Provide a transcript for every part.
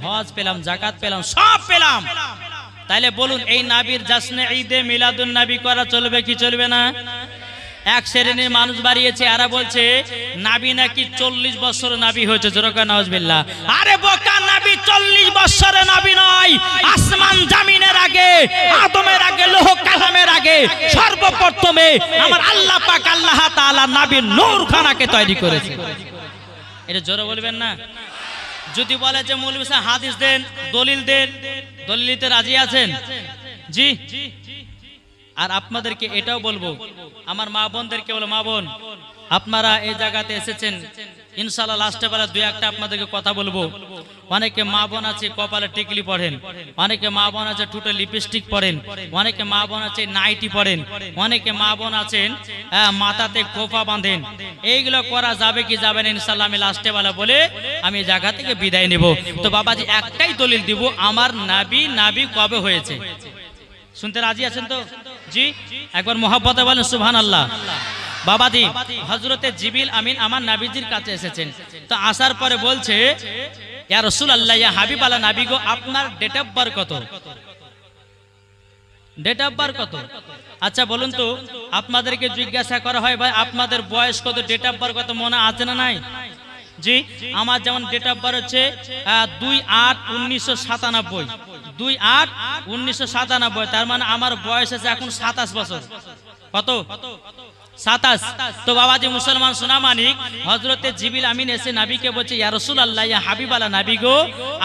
হজ পেলাম, জাকাত পেলাম, সব পেলাম। তাইলে বলুন এই নাবির জাশ্নে ঈদে মিলাদুন নবী করা চলবে কি চলবে না? এক শ্রেণীর মানুষ বাড়িয়েছে, এরা বলছে নাবি নাকি 40 বছর নাবি হয়েছে। জোরকা নাউজুবিল্লাহ। আরে বোকা, নাবি 40 বছরে নাবি নয়। আসমান জামিনের আগে, আদমের আগে, লৌহ কালামের আগে সর্বপ্রথমে আমার আল্লাহ পাক আল্লাহ তাআলা নাবির নূর খানাকে তৈরি করেছে। এটা জোরে বলবেন না? যদি বলে যে মৌলভী সাহেব হাদিস দেন, দলিল দেন, দলিল দিতে রাজি আছেন? জি। আর আপনাদেরকে এটাও বলবো, আমার মা বোনদেরকে বলো, মা বোন আপনারা এই জায়গাতে এসেছেন, ইনশাআল্লাহ লাস্টে বেলা দুই একটা আপনাদেরকে কথা বলবো। অনেকে মা বোন আছে কপালে টিকলি পড়েন, অনেকে মা বোন আছে ঠোঁটে লিপস্টিক পরেন, অনেকে মা বোন আছে নাইটি পরেন, অনেকে মা বোন আছেন মাথাতে কোফা বাঁধেন। এইগুলো করা যাবে কি যাবে না ইনশাআল্লাহ আমি লাস্টে বেলা বলে আমি এই জায়গা থেকে বিদায় নেব। তো বাবাজি একটাই দলিল দিব, আমার নাবি কবে হয়েছে? শুনতে রাজি আছেন তো? জি, একবার মোহাব্বতে বলেন সুবহানাল্লাহ। বাবাজি হযরতে জিবরিল আমিন আমার নবীজির কাছে এসেছেন, তো আসার পরে বলছে ইয়া রাসূলুল্লাহ, ইয়া হাবিবাল্লাহ নবী গো, আপনার ডেট অফ বার্থ কত? ডেট অফ বার্থ কত? আচ্ছা বলুন তো, আপনাদেরকে জিজ্ঞাসা করা হয় ভাই আপনাদের বয়স কত, ডেট অফ বার্থ কত মনে আছে না নাই? জি, আমার যেমন ডেট অফ বার্থ হচ্ছে 2/8/1997। 2/8/1997, তার মানে আমার বয়স আছে এখন 27 বছর। কত? 27। তো বাবাজি মুসলমান সোনা মানিক, হযরতে জিবরিল আমিন এসে নবীকে বলছে ইয়া রাসূলুল্লাহ, ইয়া হাবিবাল্লাহ নবী গো,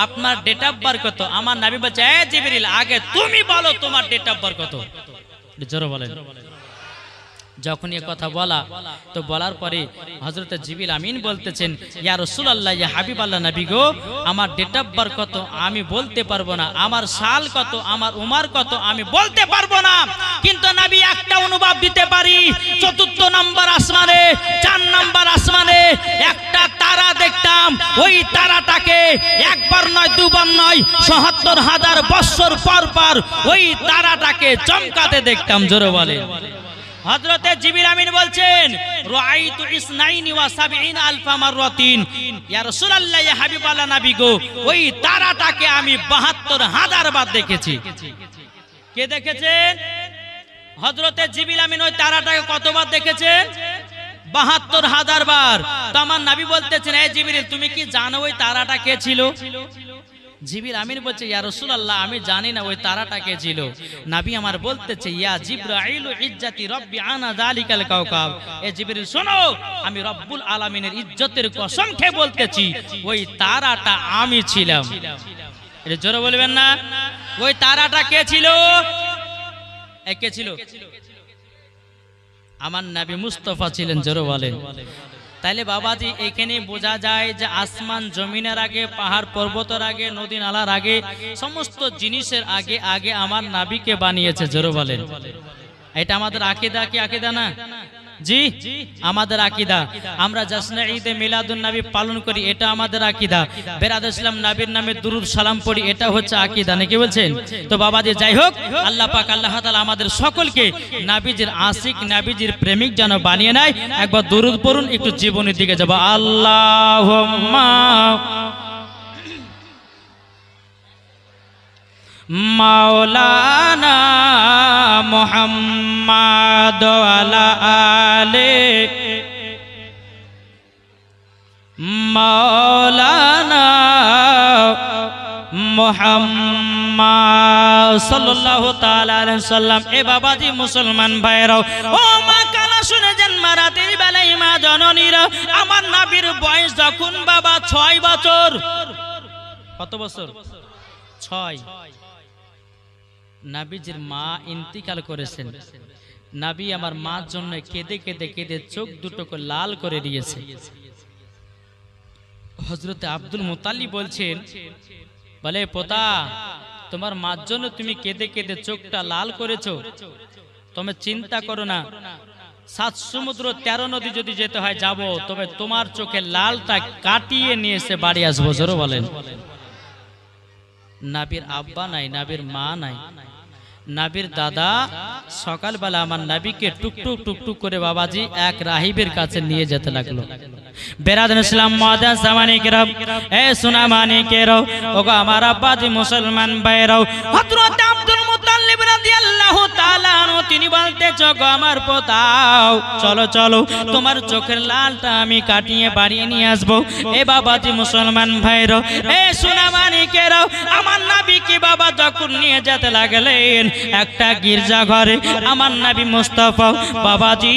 আপনার ডেট অফ বার্থ কত? আমার নবী বলছে এ জিবরিল, আগে তুমি বলো তোমার ডেট অফ বার্থ কত? জোরে বলেন। যখন এই কথা বলা, তো বলার পরে হযরতে জিবরিল আমিন বলতেছেন ইয়া রাসূলুল্লাহ, ইয়া হাবিবাল্লাহ নবী গো, আমার ডেট অফ বার্থ কত আমি বলতে পারবো না, আমার সাল কত, আমার উমর কত আমি বলতে পারবো না, কিন্তু নবী একটা অনুভব দিতে পারি, ৪র্থ নাম্বার আসমানে, ৪ নাম্বার আসমানে একটা তারা দেখতাম, ওই তারাটাকে একবার নয় দুবার নয় ৭৭,০০০ বছর পর পর ওই তারাটাকে চমকাতে দেখতাম। জোরে বলে। হযরতে জিবরিল আমিন বলছেন রাআইতু ৭২ মাররাতিন, ইয়া রাসূলুল্লাহ, ইয়া হাবিবাল্লাহ নবী গো, ওই তারাটাকে আমি ৭২,০০০ বার দেখেছি। কে দেখেছেন? হযরতে জিবরিল আমিন ওই তারাটাকে কতবার দেখেছেন? ৭২,০০০ বার। তো আমার নবী বলতেছেন এ জিবরিল, তুমি কি জানো ওই তারাটা কে ছিল? জিবরিল আমিন বলছে ইয়া রাসূলুল্লাহ, আমি জানি না ওই তারাটা কে ছিল। নবী আমার বলতেছে ইয়া জিবরাইল ইজ্জতি রব্বি আনা যালিকাল কাওকাব, এ জিবরিল শোনো, আমি রব্বুল আলামিনের ইজ্জতের কসম খেয়ে বলতেছি ওই তারাটা আমি ছিলাম। এটা জোরে বলবেন না? ওই তারাটা কে ছিল? কে ছিল? আমার নবী মুস্তাফা ছিলেন। জোরে বলেন। তাইলে বাবাজি এখানে বোঝা যায় যে আসমান জমিনের আগে, পাহাড় পর্বতের আগে, নদী নালার আগে, সমস্ত জিনিসের আগে আগে আমার নবীকে বানিয়েছে। জোরে বলেন। এটা আমাদের আকীদা কি আকীদা না? জি, আমাদের আকীদা। আমরা জাশ্নে ঈদে মিলাদুন নবী পালন করি, এটা আমাদের আকীদা। বেরাদ ইসলাম নবীর নামে দুরূদ সালাম পড়ি, এটা হচ্ছে আকীদা, নাকি বলছেন? তো বাবাজি যাই হোক, আল্লাহ পাক আল্লাহ তাআলা আমাদের সকলকে নবীজির আশিক, নবীজির প্রেমিক যেন বানিয়ে নেয়। একবার দুরূদ পড়ুন, একটু জীবনের দিকে যাব। আল্লাহুম্মা মাওলানা মুহাম্মাদ ওয়ালা আলে মাওলানা মুহাম্মাদ সাল্লাল্লাহু তাআলা আলাইহি সাল্লাম। এ বাবাজি মুসলমান ভাইরাও, ও মা কানা শুনে যান, মারাতের বেলায় মা জননীরা, আমার নবীর বয়স যখন বাবা ৬ বছর। কত বছর? ৬। নবীজির মা ইন্তিকাল করেছেন। নবী আমার মার জন্য কেঁদে কেঁদে কেঁদে চোখ দুটোকে লাল করে দিয়েছে। হযরতে আব্দুল মুতাল্লিব বলছেন, বলে পোতা, তোমার মার জন্য তুমি কেঁদে কেঁদে চোখটা লাল করেছো, তুমি চিন্তা করো না, ৭ সমুদ্র ১৩ নদী যদি যেতে হয় যাব, তবে তোমার চোখে লালটা কাটিয়ে নিয়ে এসে বাড়ি আসবো। জোরে বলেন। নবীর আব্বা নাই, নবীর মা নাই, নাবির দাদা সকালবেলা আমার নাবিকে টুকটুক টুকটুক করে বাবাজি এক রাহিবের কাছে নিয়ে যেতে লাগলো। বেরাদর ইসলাম মুআজ্জাজ জামানিকেরাও, এ সোনা মানিকেরাও, ওগো আমার আব্বাজি মুসলমান ভাইরাও, হযরত আব্দুল মুত্তালিব রাদিয়াল্লাহু তাআলা আনহু তিনি বলতেছে, গো আমার পোতাও, চলো চলো তোমার চোখের লালটা আমি কাটিয়ে বাড়িয়ে নিয়ে আসবো। এ বাবাজি মুসলমান ভাইরাও, এ সোনা মানিকেরাও, আমার নবীকে বাবা যখন নিয়ে যেতে লাগলেন একটা গির্জা ঘরে, আমার নবী মুস্তাফা বাবাজি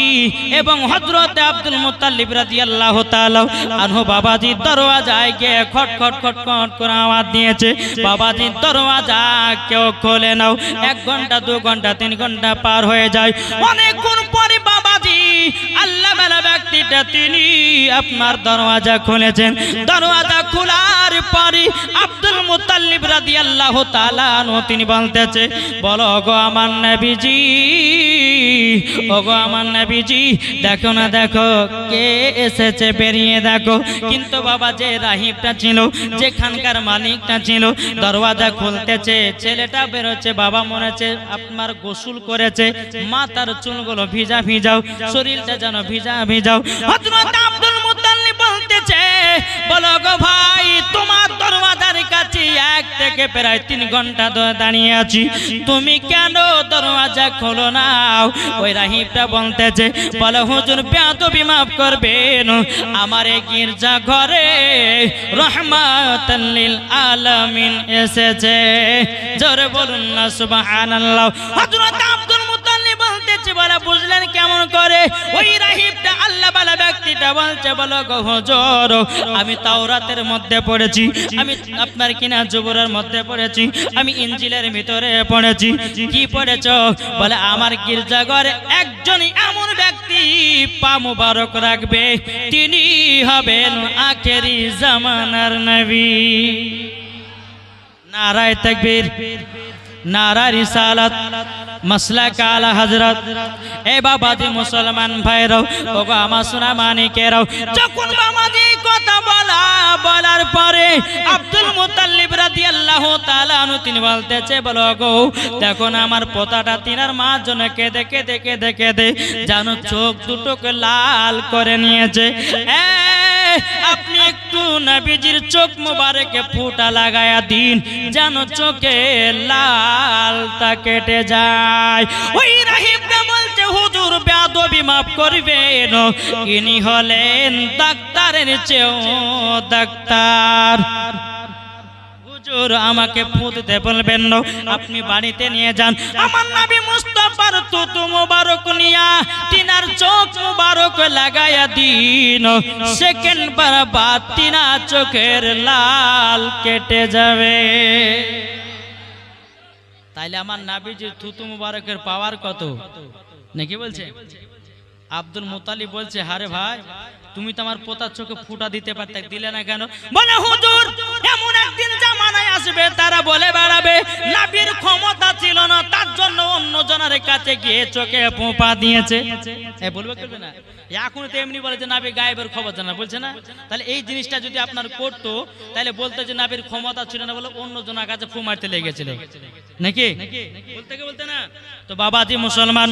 এবং হযরত আব্দুল মুত্তালিব রাদিয়াল্লাহু তাআলা আনহু বাবাজি দরওয়াজায় গিয়ে খট খট খট খট করে আওয়াজ দিয়েছে। বাবাজি দরওয়াজা কেউ খোলে নাও। 1 ঘন্টা 2 ঘন্টা 3 ঘন্টা পার হয়ে যায়। অনেকক্ষণ পরে বাবাজি আল্লাহ ওয়ালা ব্যক্তিটা তিনি আপনার দরওয়াজা খুলেছেন। দরওয়াজা খোলার পরে আব্দুল মুত্তালিব রাদিয়াল্লাহু তাআলা আনহু তিনি বলতেছে, বলো গো আমার নবীজি, ওগো আমার নবীজি, দেখো না দেখো কে এসেছে, বেরিয়ে দেখো। কিন্তু বাবা যে রাহিবটা ছিল, যেখানকার মালিকটা ছিল, দরওয়াজা খুলতেছে, ছেলেটা বেরোচ্ছে। বাবা মনে হচ্ছে আপনার গোসল করেছে, মাথার চুলগুলো ভিজা ভিজাও, শরীরটা যেন ভিজা ভিজাও। হযরত আব্দুল মুত্তালিব বলতেছে, বলো গো ভাই, তোমার দরওয়াজার কাছে 1 থেকে প্রায় 3 ঘন্টা ধরে দাঁড়িয়ে আছি, তুমি কেন দরওয়াজা খোলো না? ওই রাহিবটা বলতেছে, বলো হুজুর বেয়াদবি মাফ করবেন, আমার এই গির্জা ঘরে রহমাতাল লিল আলামিন এসেছে। জোরে বলুন না সুবহানাল্লাহ। হযরত আব্দুল মুত্তালিব বলতেছে, বলে বুঝলেন কেমন করে? ওই রাহিবটা আল্লাহ ওয়ালা ব্যক্তিটা বলছে, বলো গো হুজুর, আমি তাওরাতের মধ্যে পড়েছি, আমি আপনার কিনা জবুরের মধ্যে পড়েছি, আমি ইনজিলের ভিতরে পড়েছি। কি পড়েছ? বলে আমার গির্জাঘরে একজনই এমন ব্যক্তি পা মুবারক রাখবে, তিনি হবেন আখেরি জামানার নবী। নারায়ে তাকবীর, নারা রিসালাত, মাসলাক আলা হযরত। এ বাবাজি মুসলমান ভাইরাও, ওগো আমার সোনা মানিকেরাও, যখন বাবাজি কথা বলার পরে আব্দুল মুত্তালিব রাদিয়াল্লাহু তাআলা আনহু তিনি বলতেছে, বলো গো দেখো না আমার পোতাটা তিনার মার জন্য কেঁদে কেঁদে কেঁদে কেঁদে যেন চোখ দুটোকে লাল করে নিয়েছে। আপনি একটু নবীজির চোখ মুবারকে ফুটা লাগায়া দিন, যেন চোখে লালটা কেটে যায়। ওই রাহিবটা বলছে, হুজুর বেয়াদবি মাফ করবেন, ইনি হলেন ডাক্তারের চেয়েও ডাক্তার। হুজুর আমাকে ফুটতে বলবেন না, আপনি বাড়িতে নিয়ে যান, আমার নবী মুস্তাফার থুতু মুবারক নিয়া তিনার চোখ মুবারক লাগায়া দিন, সেকেন্ড বারবার তিনার চোখের লাল কেটে যাবে। তাইলে আমার নবীজির থুতু মুবারকের পাওয়ার কত নাকি বলছে? আব্দুল মুত্তালিব বলছে, হারে ভাই, তুমি তো আমার পোতার চোখে ফুটা দিতে পারতে, দিলে না কেন? বলে হুজুর এমন একদিন জামানায় আসবে, তারা বলে বেড়াবে নবীর ক্ষমতা ছিল না, তার জন্য অন্য জনের কাছে গিয়ে চোখে পোপা দিয়েছে। বলবে করবে না? এখন তো এমনি বলে যে নবী গায়েবের খবর জানা, বলছে না? তাহলে এই জিনিসটা যদি আপনার করতো, তাহলে বলতো যে নবীর ক্ষমতা ছিল না বলে অন্য জনের কাছে ফু মারতে লেগেছিল নাকি? বলতে না? তো বাবাজি মুসলমান,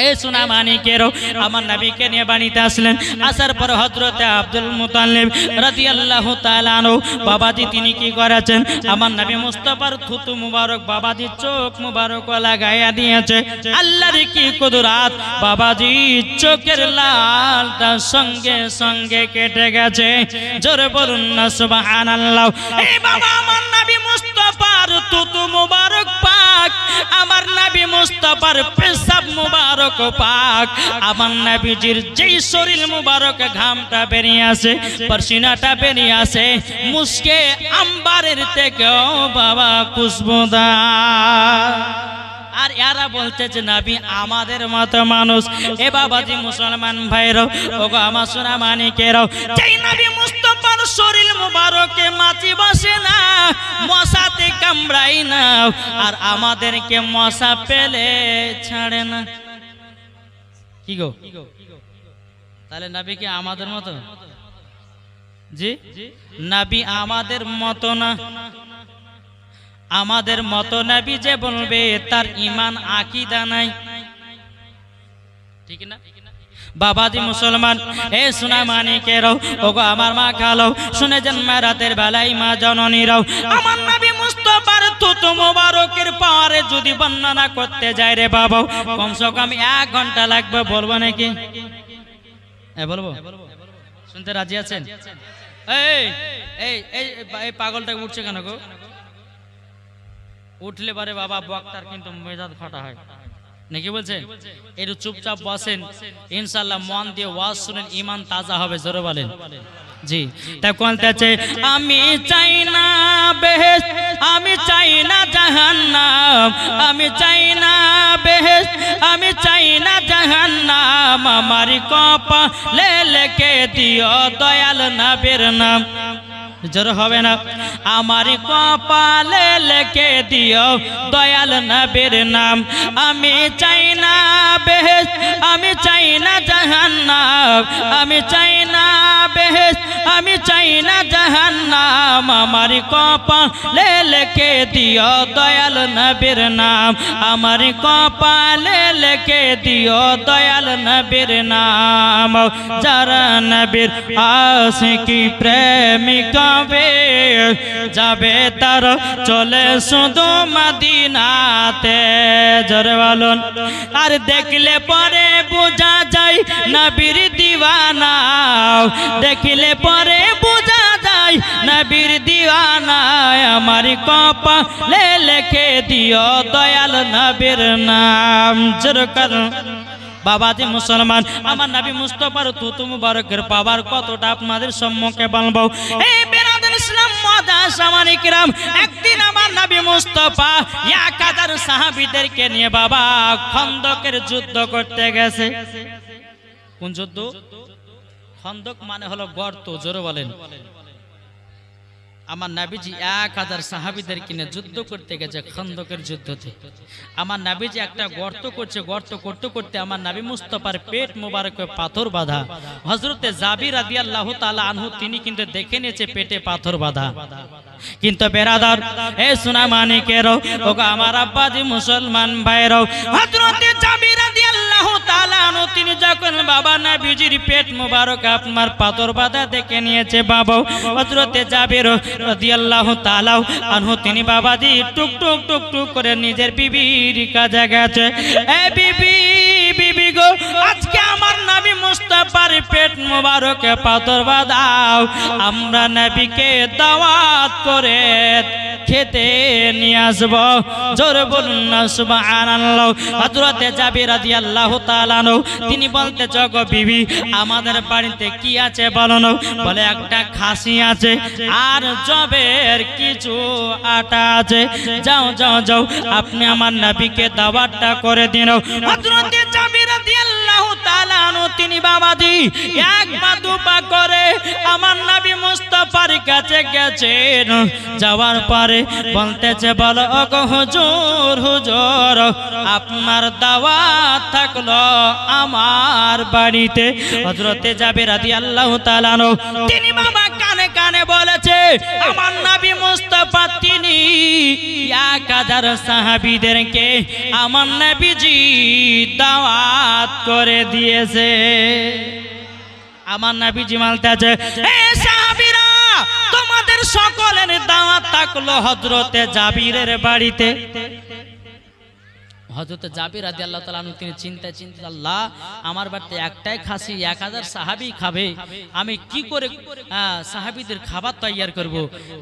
এই সোনা মানিকেরও আমার নবীকে নিয়ে বাড়িতে আসলেন। আসার পর হযরত আব্দুল মুত্তালিব রাদিয়াল্লাহু তাআলা আনহু বাবাজি তিনি কি করেছেন, আমার নবী মুস্তাফার থুতু মুবারক বাবাজি চোখ মুবারক লাগায়া দিয়েছে। আল্লাহর কি কুদরত, বাবাজি চোখের লালটা সঙ্গে সঙ্গে কেটে গেছে। জোরে বলুন না সুবহানাল্লাহ। এই বাবা আমার নবী মুস্তাফার থুতু মুবারক পাক, আমার নবী মুস্তাফার পেশাব মুবারক পাক, আমার নবীজির যেই শরীর মুবারক ঘামটা বেরিয়ে আসে, পরশিনাটা বেরিয়ে আসে, মুস্কে আম্বারের থেকেও বাবা খুশবুদার। আর এরা বলছে যে নবী আমাদের মতো মানুষ। এ বাবাজি মুসলমান ভাইরাও, ওগো আমার সোনা মানিকেরাও, যেই নবী মুস্তাফার শরীর মুবারকে মাছি বসে না, মশাতে কামড়াই না, আর আমাদেরকে মশা পেলে ছাড়ে না। কি গো, তাহলে নবী কি আমাদের মতো? জি, নবী আমাদের মতো না। আমাদের মতো নবী যে বলবে তার ঈমান আকীদা নাই, ঠিক না? বাবাজি মুসলমান, এ সোনা মানিকেরাও, ওগো আমার মা খালো, শুনে যান মেরাতের বেলায় মা জননীরাও, আমার নবী মুস্তাফার তুতু মোবারকের পারে যদি বর্ণনা করতে যায় রে বাবা, কমসে কম 1 ঘন্টা লাগবে। বলবো নাকি? বলবো? শুনতে রাজি আছেন? এই এই এই পাগলটা উঠছে কেন গো? উঠলে পারে বাবা বক্তার কিন্তু মেজাজ ফাটা হয় নাকি বলছেন? একটু চুপচাপ বসেন, ইনশাআল্লাহ মন দিয়ে ওয়াজ শুনেন, ঈমান তাজা হবে। জোরে বলেন জি। তাই কোনটাছে, আমি চাই না বেহেশত, আমি চাই না জাহান্নাম, আমি চাই না বেহেশত, আমি চাই না জাহান্নাম, আমার কপালে লিখে দিও দয়াল নবীর নাম। জোর হবে না? আমার কপালে লিখে দিও দয়াল নবীর নাম। আমি চাই না বেহেশত, আমি চাই না জাহান্নাম, আমি চাই না বেহেশত, আমি চাই না জাহান্নাম, আমার কপালে লিখে দিও দয়াল নবীর নাম, আমার কপালে লিখে দিও দয়াল নবীর নাম। যারা নবীর আশিকি প্রেমিকা যাবে তার চলে শুধু মদিনাতে। জোরে বলুন। আর দেখলে পরে বোঝা যায় নবীর দিওয়ানা, দেখলে পরে বোঝা যায় নবীর দিওয়ানা, আমার কপালে লিখে দিও দয়াল নবীর নাম। জোরে করুন। বাবাজি মুসলমান, আমার নবী মুস্তাফার তুতু মুবারকের পাওয়ার কতটা আপনাদের সম্মুখে বলবো। এই বেরাদার ইসলাম মুআজ্জামিন কিরাম, একদিন আমার নবী মুস্তাফা 1000 সাহাবীদেরকে নিয়ে বাবা খন্দকের যুদ্ধ করতে গেছে। কোন যুদ্ধ? খন্দক মানে হলো গর্ত। জোরে বলেন। আমার নবীজি 1000 সাহাবীদের কিনে যুদ্ধ করতে গেছে খন্দকের যুদ্ধতে। আমার নবীজি একটা গর্ত করছে, গর্ত করতে করতে আমার নবী মুস্তাফার পেট মোবারকে পাথর বাঁধা। হযরতে জাবির রাদিয়াল্লাহু তাআলা আনহু তিনি কিন্তু দেখে নিয়েছে পেটে পাথর বাঁধা। কিন্তু বেরাদার, এ সোনা মানিকেরও, ওগো আমার আব্বাজি মুসলমান ভাইরাও, হযরতে জাবির রাদিয়াল্লাহু তাআলা আনহু তিনি যখন বাবা নবীজির পেট মোবারক আপনার পাথর বাঁধা দেখে নিয়েছে বাবা, হযরতে জাবির রাদিয়াল্লাহু তাআলা আনহু তিনি বাবাজি টুক টুক টুক টুক করে নিজের বিবির কাছে গেছে। এ বিবি, বিবি গো, আজকে আমার নবী মুস্তাফার পেট মোবারকে পাথর বাঁধাও, আমরা নবীকে দাওয়াত করে খেতে নিয়ে আসবো। জোরে বলুন না সুবহানাল্লাহ। হযরতে জাবির রাদিয়াল্লাহু তাআলা আনহু তিনি বলতে, জগো বিবি, আমাদের বাড়িতে কি আছে বলো না? বলে একটা খাসি আছে আর জবের কিছু আটা আছে, যাও যাও যাও আপনি আমার নবীকে দাওয়াতটা করে দিন। হযরতে জাবির রাদিয়াল্লাহু তাআলা আনহু তিনি বাবাজি এক পা দুপা করে আমার নবী মুস্তাফার কাছে গেছেন। যাওয়ার পরে বলতেছে, বলো ওগো হুজুর, হুজুর আপনার দাওয়াত থাকলো আমার বাড়িতে। হযরতে জাবির রাদিয়াল্লাহু তাআলা আনহু তিনি বাবা কানে কানে বলেছে, আমার নবী মুস্তাফা তিনি 1000 সাহাবীদেরকে আমার নবীজি দাওয়াত করে দিয়েছে। আমার নবীজি বলতেছে, এ সাহাবীরা, তোমাদের সকলের দাওয়াত থাকলো হযরতে জাবিরের বাড়িতে। হযরতে জাবির রাদিয়াল্লাহু তাআলা আনহু তিনি চিন্তা আল্লাহ, আমার বাড়িতে একটাই খাসি, 1000 সাহাবী খাবে, আমি কি করে সাহাবীদের খাবার তৈয়ার করব?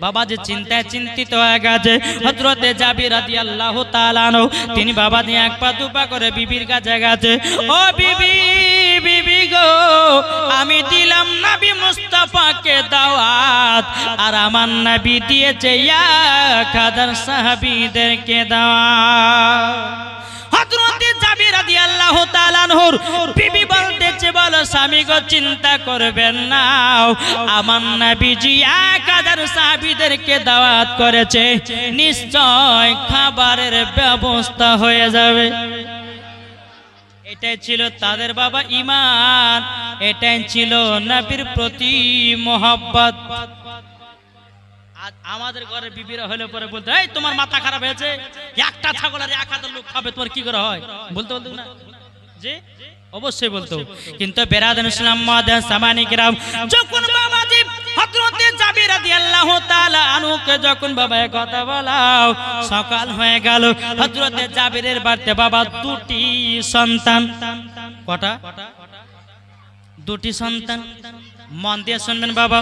বাবা যে চিন্তায় চিন্তিত হয়ে গেছে। হযরতে জাবির রাদিয়াল্লাহু তাআলা আনহু তিনি বাবা দিয়ে এক পা দুপা করে বিবির কাছে গেছে। ও বিবি, বিবি গো, আমি দিলাম নবী মুস্তাফাকে দাওয়াত, আর আমার নবী দিয়েছে 1000 সাহাবীদেরকে দাওয়াত। হযরতে জাবির রাদিয়াল্লাহু তাআলা আনহুর বিবি বলতেছে, বলো স্বামী গো, চিন্তা করবেন না, আমার নবীজি 1000 সাহাবীদেরকে দাওয়াত করেছে, নিশ্চয় খাবারের ব্যবস্থা হয়ে যাবে। এটাই ছিল তাদের বাবা ঈমান, এটাই ছিল নবীর প্রতি মহব্বত। আজ আমাদের ঘরে বিবিরা হলে পরে বলতে এই তোমার মাথা খারাপ হয়েছে, একটা ছাগলের 1000 লোক খাবে, তোমার কি করে হয়? বলতে বলতো না যে অবশ্যই বলতো। কিন্তু বেরাদান ইসলাম মাদান সামানি কিরাম, যখন বাবাজি হযরতে জাবির রাদিয়াল্লাহু তাআলা আনুকে যখন বাবা কথা বলাও, সকাল হয়ে গেল। হযরতে জাবিরের বাড়িতে বাবা দুটি সন্তান। কটা? দুটি সন্তান। মন দিয়ে শুনবেন বাবা।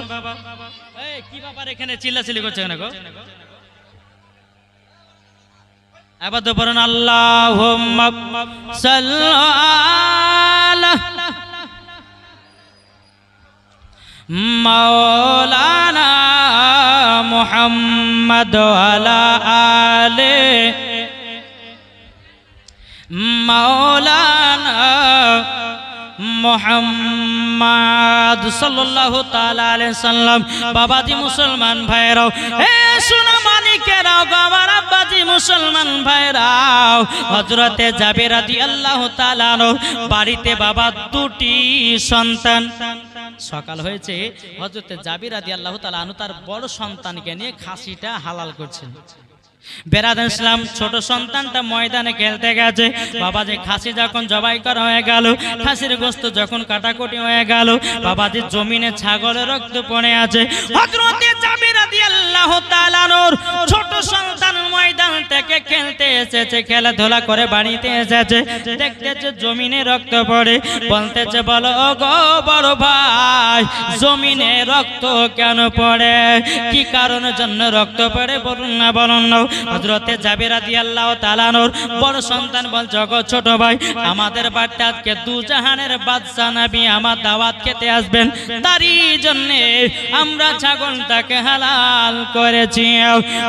এই কি ব্যাপার এখানে চিল্লাচিল্লি করছে কেন গো? এবার তো বলেন আল্লাহুম্মা সাল্লি আলা মাওলানা মুহাম্মদ ওয়ালা আলে মাওলানা মুহাম্মদ সাল্লাল্লাহু তাআলা আলাইহি সাল্লাম। বাবাজি মুসলমান ভাইরাও, এ সোনা মানিকেরাও, আমার আব্বাজি মুসলমান ভাইরাও, হযরতে জাবির রাদিয়াল্লাহু তাআলা বাড়িতে বাবা দুটি সন্তান। সকাল হয়েছে, হযরতে জাবির রাদিয়াল্লাহু তাআলা তার বড় সন্তানকে নিয়ে খাসিটা হালাল করছেন। বেরাদান ইসলাম ছোট সন্তানটা ময়দানে খেলতে গেছে। বাবাজি খাসি যখন জবাই করা হয়ে গেল, খাসির গোশত যখন কাটাকুটি হয়ে গেল, বাবাজি জমিনে ছাগলের রক্ত পড়ে আছে। হযরতে জাবির রাদিয়াল্লাহু তাআলা ছোট সন্তান ময়দান থেকে খেলতে এসেছে, খেলাধুলা করে বাড়িতে এসেছে, দেখতেছে জমিনে রক্ত পড়ে, বলতেছে বলো ও গো বড় ভাই, জমিনে রক্ত কেন পড়ে? কি কারণের জন্য রক্ত পড়ে বলুন না, বলুন না। হযরতে জাবির রাদিয়াল্লাহু তাআলা বড় সন্তান বলছে গো ছোট ভাই, আমাদের বাড়িতে আজকে দু জাহানের বাদশা নবী আমার দাওয়াত খেতে আসবেন, তারই জন্য আমরা ছাগলটাকে হালাল করেছি।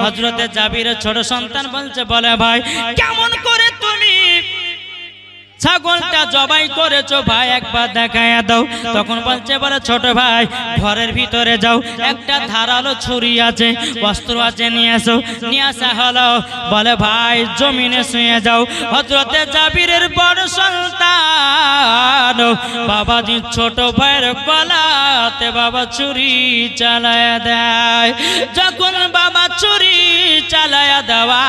হযরতে জাবিরের ছোট সন্তান বলছে বলে ভাই কেমন করে তুমি ছাগলটা জবাই করেছো ভাই, একবার দেখায়া দাও। তখন বলছে বলে ছোট ভাই ঘরের ভিতরে যাও, একটা ধারালো ছুরি আছে, অস্ত্র আছে, নিয়ে আসো। নিয়ে আসা হলো। বলে ভাই জমিনে শুয়ে যাও। হযরতে জাবিরের বড় সন্তান বাবাজি ছোট ভাইয়ের গলাতে বাবা ছুরি চালায়া দেয়। যখন বাবা ছুরি চালায়া দেওয়া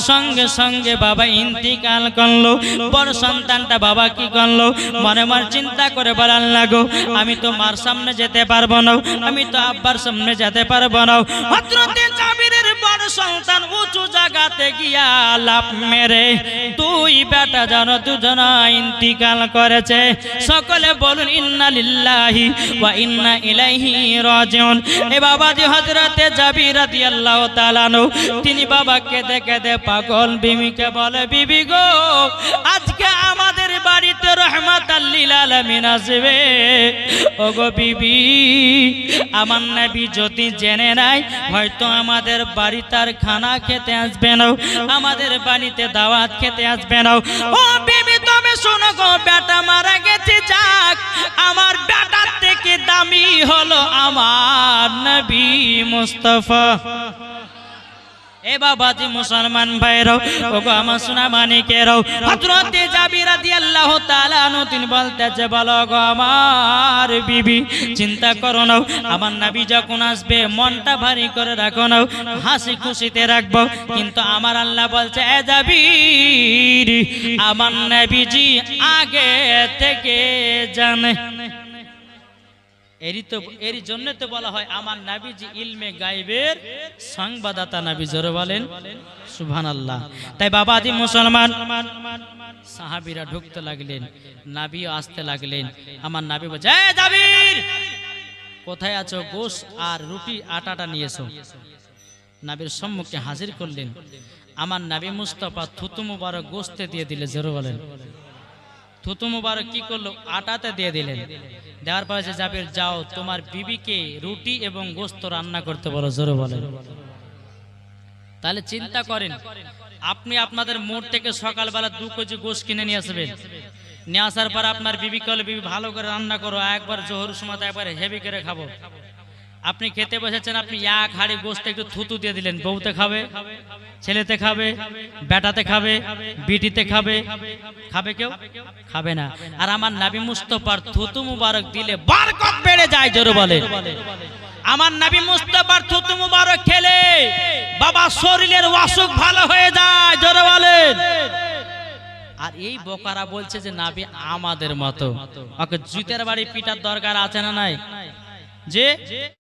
সঙ্গে সঙ্গে বাবা ইন্তিকাল করলো। বড় সন্তানটা বাবা কি করলো, মনে মনে চিন্তা করে বলার লাগো আমি তো মার সামনে যেতে পারবো না, আমি তো আব্বার সামনে যেতে পারবো না। হযরতে জাবিরের বড় সন্তান উঁচু জায়গাতে গিয়া লাফ মেরে দুই বেটা যেন দুজনা ইন্তিকাল করেছে। সকলে বলুন ইন্না লিল্লাহি ওয়া ইন্না ইলাইহি রাজিউন। এ বাবাজি হযরতে জাবির রাদিয়াল্লাহু তাআলা তিনি বাবাকে দেখে দে পাগল বিবিকে বলে বিবি গো আজকে আমাদের বাড়িতে রহমাতাল লিল আলামিন আসবে। ওগো বিবি আমার নবী যদি জেনে নাই হয়তো আমাদের বাড়িতে আর খানা খেতে আসবে না, আমাদের বাড়িতে দাওয়াত খেতে আসবে না। ও বিবি তুমি শোনো গো, বেটা মারা গেছে, যাক আমার বেটার থেকে দামি হলো আমার নবী মুস্তাফা। এ বাবাজি মুসলমান ভাইরাও, ওগো আমার সোনা মানিকেরাও, হযরতে জাবির রাদিয়াল্লাহু তাআলা তিনি বলতেছে বলো গো আমার বিবি চিন্তা করো না, আমার নবী যখন আসবে মনটা ভারী করে রাখো না, হাসি খুশিতে রাখবো। কিন্তু আমার আল্লাহ বলছে এ জাবির আমার নবীজি আগে থেকে জানে। এরই জন্য তো বলা হয় আমার নবীজি ইলমে গায়বের সংবাদদাতা নবী। জোরে বলেন সুবহানাল্লাহ। তাই বাবাজি মুসলমান সাহাবীরা ঢুকতে লাগলেন, নবীও আসতে লাগলেন। আমার নবী বলছে এ জাবির কোথায় আছো, গোশ আর রুটি আটাটা নিয়ে এসো। নবীর সম্মুখে হাজির করলেন। আমার নবী মুস্তাফা থুতু মুবারক গোশতে দিয়ে দিলে। জোরে বলেন থুতু মুবারক কি করলো, আটাতে দিয়ে দিলেন। দেওয়ার পরে জাবির যাও তোমার বিবিকে রুটি এবং গোশত রান্না করতে বলো। জোরে বলেন। তাহলে চিন্তা করেন আপনি আপনাদের মোড় থেকে সকালবেলা 2 কেজি গোশত কিনে নিয়ে আসবেন, নিয়ে আসার পর আপনার বিবিকে বলে বিবি ভালো করে রান্না করো, একবার জোহর সময় একবার হেভি করে খাবো। আপনি খেতে বসেছেন, আপনি এক হাড়ি গোশত একটু থুতু দিয়ে দিলেন, বউতে খাবে, ছেলেতে খাবে, বেটাতে খাবে, বিটিতে খাবে, খাবে কেউ খাবে না। আর আমার নবী মুস্তাফার থুতু মুবারক দিলে বরকত বেড়ে যায়। জোরে বলে আমার নবী মুস্তাফার থুতু মুবারক খেলে বাবা শরীরের অসুখ ভালো হয়ে যায়, জোরে বলেন। আর এই বোকারা বলছে যে নবী আমাদের মতো, ওকে জুতের বাড়ি পিটার দরকার আছে না নাই? যে